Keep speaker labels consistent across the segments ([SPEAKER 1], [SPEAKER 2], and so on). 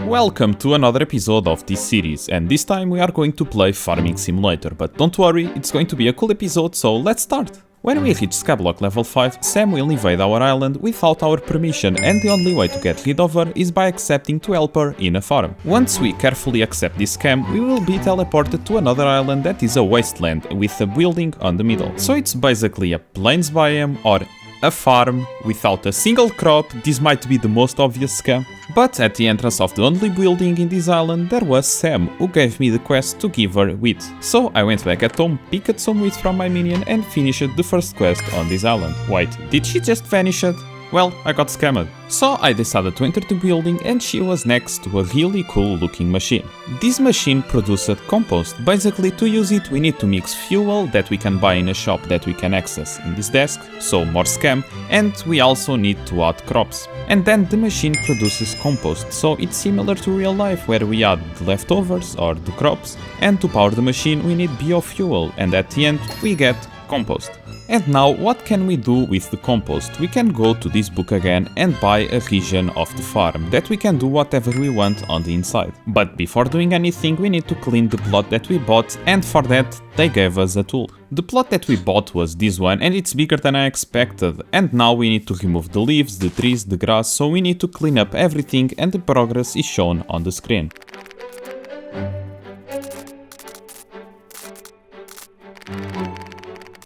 [SPEAKER 1] Welcome to another episode of this series, and this time we are going to play Farming Simulator, but don't worry, it's going to be a cool episode, so let's start! When we reach Skyblock level 5, Sam will invade our island without our permission, and the only way to get rid of her is by accepting to help her in a farm. Once we carefully accept this scam, we will be teleported to another island that is a wasteland with a building on the middle. So it's basically a plains biome or a farm without a single crop. This might be the most obvious scam. But at the entrance of the only building in this island, there was Sam, who gave me the quest to give her wheat. So I went back at home, picked some wheat from my minion and finished the first quest on this island. Wait, did she just vanish? Well, I got scammed. So I decided to enter the building and she was next to a really cool looking machine. This machine produced compost. Basically, to use it we need to mix fuel that we can buy in a shop that we can access in this desk, so more scam, and we also need to add crops. And then the machine produces compost, so it's similar to real life where we add the leftovers or the crops, and to power the machine we need biofuel, and at the end we get compost. And now, what can we do with the compost? We can go to this book again and buy a region of the farm, that we can do whatever we want on the inside. But before doing anything, we need to clean the plot that we bought, and for that, they gave us a tool. The plot that we bought was this one, and it's bigger than I expected. And now we need to remove the leaves, the trees, the grass, so we need to clean up everything, and the progress is shown on the screen.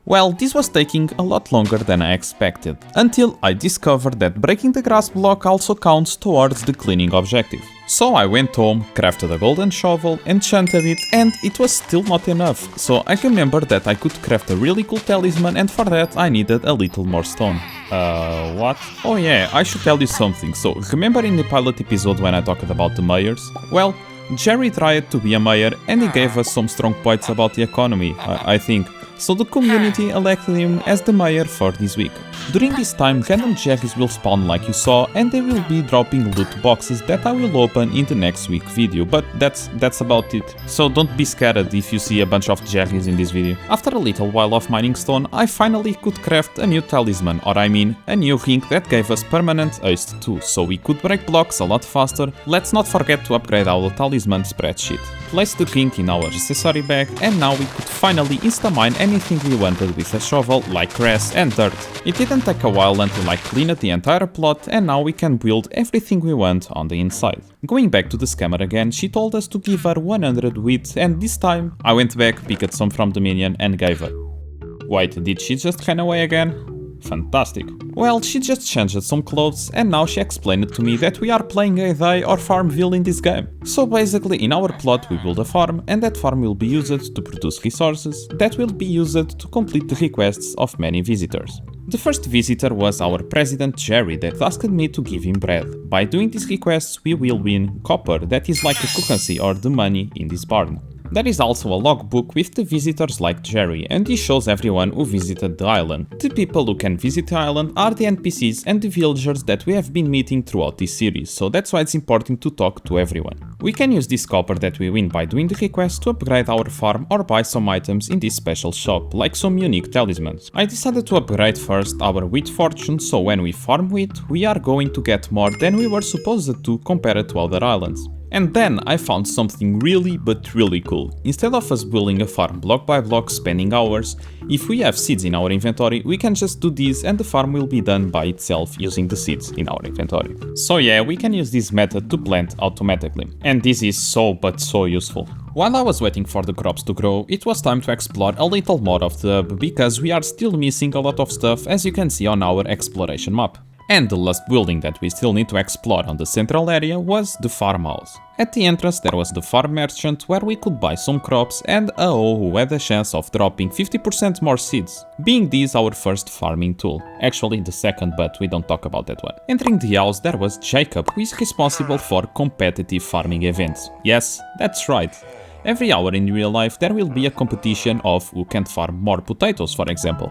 [SPEAKER 1] Well, this was taking a lot longer than I expected, until I discovered that breaking the grass block also counts towards the cleaning objective. So I went home, crafted a golden shovel, enchanted it, and it was still not enough. So I remembered that I could craft a really cool talisman, and for that I needed a little more stone. What? Oh yeah, I should tell you something. So remember in the pilot episode when I talked about the mayors? Well, Jerry tried to be a mayor and he gave us some strong points about the economy, I think. So the community elected him as the mayor for this week. During this time, random Jerrys will spawn like you saw, and they will be dropping loot boxes that I will open in the next week video, but that's about it. So don't be scared if you see a bunch of Jerrys in this video. After a little while of mining stone, I finally could craft a new talisman, or I mean, a new ring that gave us permanent haste too, so we could break blocks a lot faster. Let's not forget to upgrade our talisman spreadsheet. Place the ring in our accessory bag, and now we could finally insta-mine anything we wanted with a shovel, like grass and dirt. It didn't take a while until I cleaned the entire plot, and now we can build everything we want on the inside. Going back to the scammer again, she told us to give her 100 wheat, and this time I went back, picked some from the minion and gave her. Wait, did she just run away again? Fantastic. Well, she just changed some clothes and now she explained to me that we are playing a day or Farmville in this game. So basically in our plot we build a farm, and that farm will be used to produce resources that will be used to complete the requests of many visitors. The first visitor was our president Jerry that asked me to give him bread. By doing these requests we will win copper, that is like a currency or the money in this barn. There is also a logbook with the visitors like Jerry, and this shows everyone who visited the island. The people who can visit the island are the NPCs and the villagers that we have been meeting throughout this series, so that's why it's important to talk to everyone. We can use this copper that we win by doing the request to upgrade our farm or buy some items in this special shop, like some unique talismans. I decided to upgrade first our wheat fortune, so when we farm wheat, we are going to get more than we were supposed to compared to other islands. And then I found something really cool. Instead of us building a farm block by block spending hours, if we have seeds in our inventory, we can just do this and the farm will be done by itself using the seeds in our inventory. So yeah, we can use this method to plant automatically. And this is so useful. While I was waiting for the crops to grow, it was time to explore a little more of the hub, because we are still missing a lot of stuff, as you can see on our exploration map. And the last building that we still need to explore on the central area was the farmhouse. At the entrance there was the farm merchant where we could buy some crops, and a hoe who had a chance of dropping 50% more seeds, being this our first farming tool. Actually the second, but we don't talk about that one. Entering the house there was Jacob, who is responsible for competitive farming events. Yes, that's right. Every hour in real life there will be a competition of who can farm more potatoes, for example.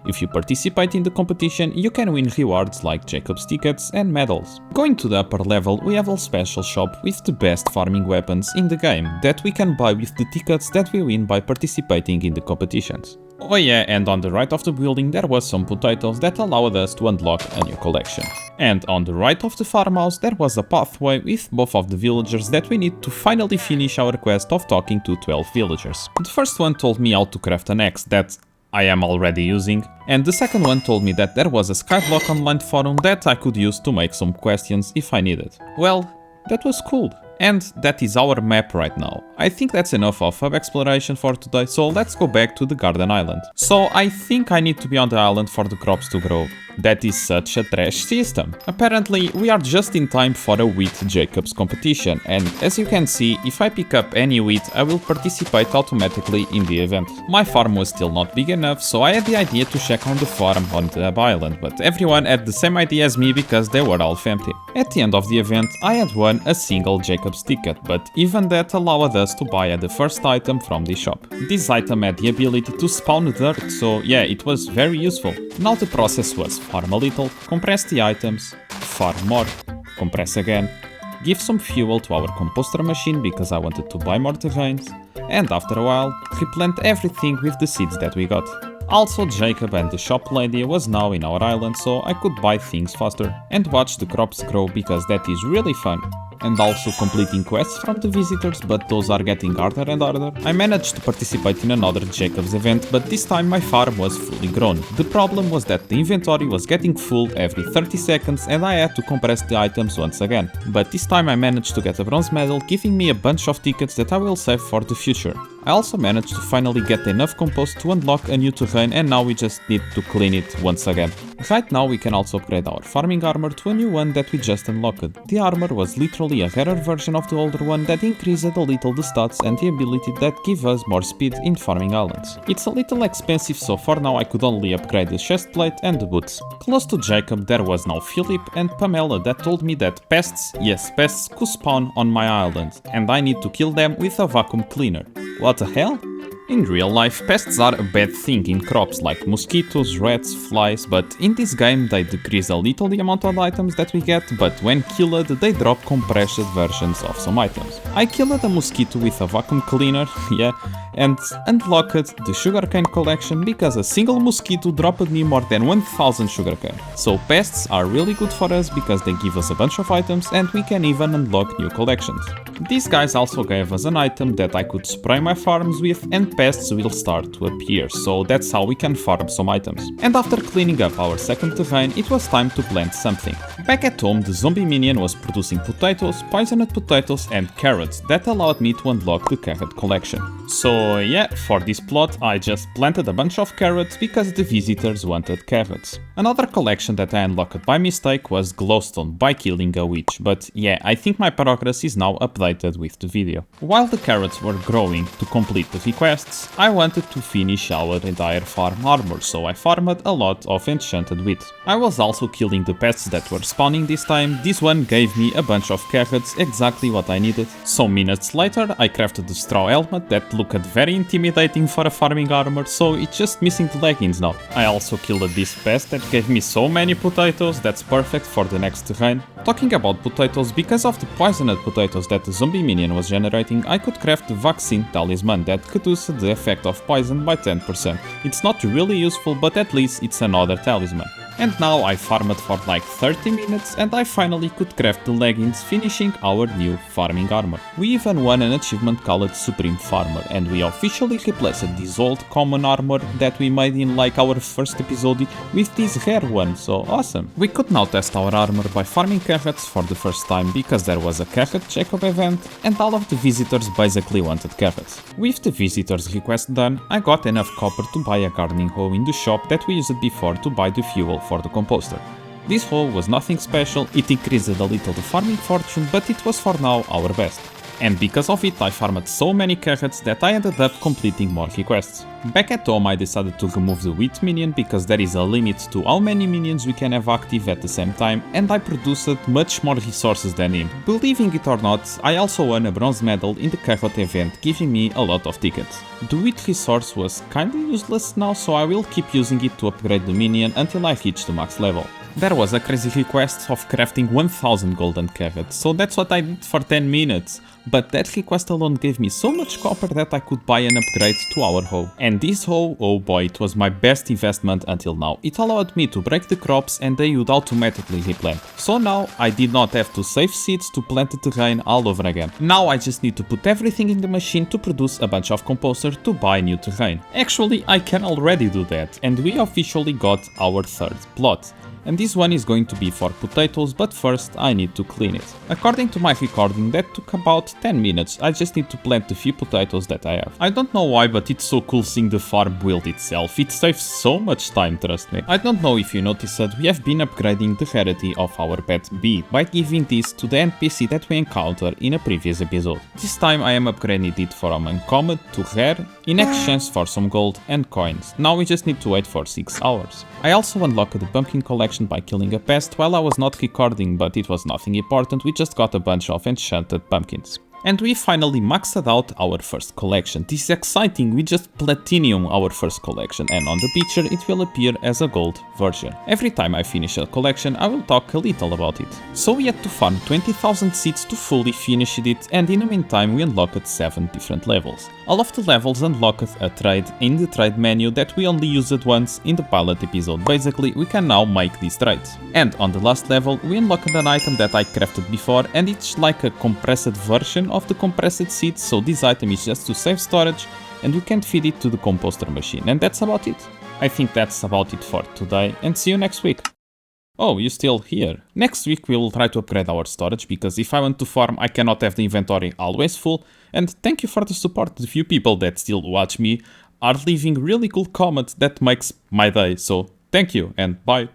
[SPEAKER 1] If you participate in the competition, you can win rewards like Jacob's tickets and medals. Going to the upper level, we have a special shop with the best farming weapons in the game that we can buy with the tickets that we win by participating in the competitions. Oh yeah, and on the right of the building there was some potatoes that allowed us to unlock a new collection. And on the right of the farmhouse there was a pathway with both of the villagers that we need to finally finish our quest of talking to 12 villagers. The first one told me how to craft an axe that I am already using, and the second one told me that there was a Skyblock online forum that I could use to make some questions if I needed. Well, that was cool. And that is our map right now. I think that's enough of hub exploration for today, so let's go back to the garden island. So I think I need to be on the island for the crops to grow. That is such a trash system. Apparently, we are just in time for a wheat Jacob's competition, and as you can see, if I pick up any wheat, I will participate automatically in the event. My farm was still not big enough, so I had the idea to check on the farm on the island, but everyone had the same idea as me because they were all empty. At the end of the event, I had won a single Jacob's ticket, but even that allowed us to buy the first item from the shop. This item had the ability to spawn dirt, so yeah, it was very useful. Now the process was farm a little, compress the items, farm more, compress again, give some fuel to our composter machine because I wanted to buy more terrains, and after a while, replant everything with the seeds that we got. Also, Jacob and the shop lady was now in our island, so I could buy things faster and watch the crops grow because that is really fun. And also completing quests from the visitors, but those are getting harder and harder. I managed to participate in another Jacob's event, but this time my farm was fully grown. The problem was that the inventory was getting full every 30 seconds and I had to compress the items once again. But this time I managed to get a bronze medal, giving me a bunch of tickets that I will save for the future. I also managed to finally get enough compost to unlock a new terrain, and now we just need to clean it once again. Right now we can also upgrade our farming armor to a new one that we just unlocked. The armor was literally a rarer version of the older one that increased a little the stats and the ability that give us more speed in farming islands. It's a little expensive, so for now I could only upgrade the chest plate and the boots. Close to Jacob there was now Philip and Pamela that told me that pests, yes pests, could spawn on my island and I need to kill them with a vacuum cleaner. What the hell? In real life, pests are a bad thing in crops like mosquitoes, rats, flies, but in this game they decrease a little the amount of items that we get, but when killed they drop compressed versions of some items. I killed a mosquito with a vacuum cleaner, yeah, and unlocked the sugarcane collection because a single mosquito dropped me more than 1000 sugarcane. So pests are really good for us because they give us a bunch of items and we can even unlock new collections. These guys also gave us an item that I could spray my farms with and pests will start to appear, so that's how we can farm some items. And after cleaning up our second terrain, it was time to plant something. Back at home, the zombie minion was producing potatoes, poisoned potatoes and carrots that allowed me to unlock the carrot collection. So yeah, for this plot I just planted a bunch of carrots because the visitors wanted carrots. Another collection that I unlocked by mistake was glowstone by killing a witch, but yeah, I think my progress is now updated with the video. While the carrots were growing to complete the requests, I wanted to finish our entire farm armor, so I farmed a lot of enchanted wheat. I was also killing the pests that were spawning this time. This one gave me a bunch of carrots, exactly what I needed. Some minutes later I crafted the straw helmet that looked very intimidating for a farming armor, so it's just missing the leggings now. I also killed this pest that gave me so many potatoes, that's perfect for the next terrain. Talking about potatoes, because of the poisoned potatoes that the zombie minion was generating, I could craft the vaccine talisman that reduced the effect of poison by 10%. It's not really useful, but at least it's another talisman. And now I farmed for like 30 minutes and I finally could craft the leggings, finishing our new farming armor. We even won an achievement called Supreme Farmer, and we officially replaced this old common armor that we made in like our first episode with this rare one, so awesome. We could now test our armor by farming carrots for the first time because there was a carrot Jacob event and all of the visitors basically wanted carrots. With the visitors request done, I got enough copper to buy a gardening hoe in the shop that we used before to buy the fuel for the composter. This hoe was nothing special, it increased a little the farming fortune, but it was for now our best. and because of it I farmed so many carrots that I ended up completing more requests. Back at home I decided to remove the wheat minion because there is a limit to how many minions we can have active at the same time, and I produced much more resources than him. Believing it or not, I also won a bronze medal in the carrot event, giving me a lot of tickets. The wheat resource was kinda useless now, so I will keep using it to upgrade the minion until I reach the max level. There was a crazy request of crafting 1000 golden carrots, so that's what I did for 10 minutes. But that request alone gave me so much copper that I could buy an upgrade to our hoe. And this hoe, oh boy, it was my best investment until now. It allowed me to break the crops and they would automatically replant. So now I did not have to save seeds to plant the terrain all over again. Now I just need to put everything in the machine to produce a bunch of composter to buy new terrain. Actually, I can already do that, and we officially got our third plot. And this one is going to be for potatoes, but first I need to clean it. According to my recording, that took about 10 minutes, I just need to plant the few potatoes that I have. I don't know why, but it's so cool seeing the farm build itself, it saves so much time, trust me. I don't know if you noticed that we have been upgrading the rarity of our pet bee by giving this to the NPC that we encountered in a previous episode. This time I am upgrading it from uncommon to rare in exchange for some gold and coins. Now we just need to wait for 6 hours. I also unlocked the pumpkin collection by killing a pest while I was not recording, but it was nothing important, we just got a bunch of enchanted pumpkins. And we finally maxed out our first collection. This is exciting, we just platinum our first collection, and on the picture it will appear as a gold version. Every time I finish a collection I will talk a little about it. So we had to farm 20,000 seeds to fully finish it, and in the meantime we unlocked 7 different levels. All of the levels unlocked a trade in the trade menu that we only used once in the pilot episode. Basically we can now make these trades. And on the last level we unlocked an item that I crafted before, and it's like a compressed version of the compressed seeds, so this item is just to save storage and you can feed it to the composter machine, and that's about it. I think that's about it for today, and see you next week. Oh, you're still here. Next week we will try to upgrade our storage, because if I want to farm I cannot have the inventory always full, and thank you for the support. The few people that still watch me are leaving really cool comments that makes my day, so thank you and bye.